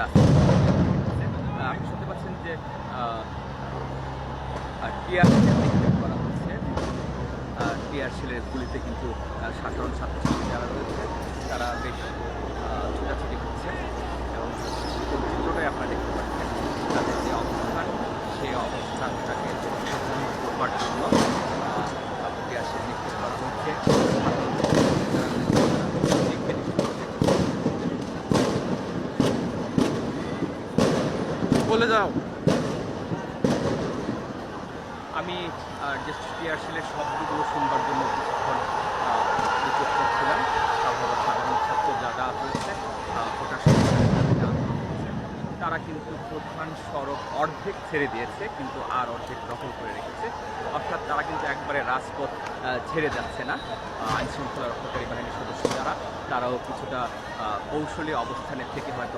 আপনি শুনতে পাচ্ছেন যে টিয়ার নিক্ষেপ করা হচ্ছে। টিয়ার শেলের গুলিতে কিন্তু সাধারণ ছাত্রছাত্রী যারা রয়েছে তারা বেশ ছোটাছুটি করছে এবং চিত্রটাই আপনারা দেখতে পাচ্ছেন তাদের যে অবস্থান সেই অবস্থানটাকে করবার জন্য টিয়ার শেল নিক্ষেপ করা হচ্ছে। বলে যাও। আমি যে টিয়ার শেলের শব্দগুলো শুনবার জন্য কিছুক্ষণ চুপ করছিলাম। সাধারণ ছাত্র যারা রয়েছে ওটার তারা কিন্তু প্রধান সড়ক অর্ধেক ছেড়ে দিয়েছে, কিন্তু আর অর্ধেক দখল করে রেখেছে। অর্থাৎ তারা কিন্তু একবারে রাজপথ ছেড়ে যাচ্ছে না। আইনশৃঙ্খলা রক্ষাকারী বাহিনীর সদস্য যারা তারাও কিছুটা কৌশলী অবস্থানে থেকে হয়তো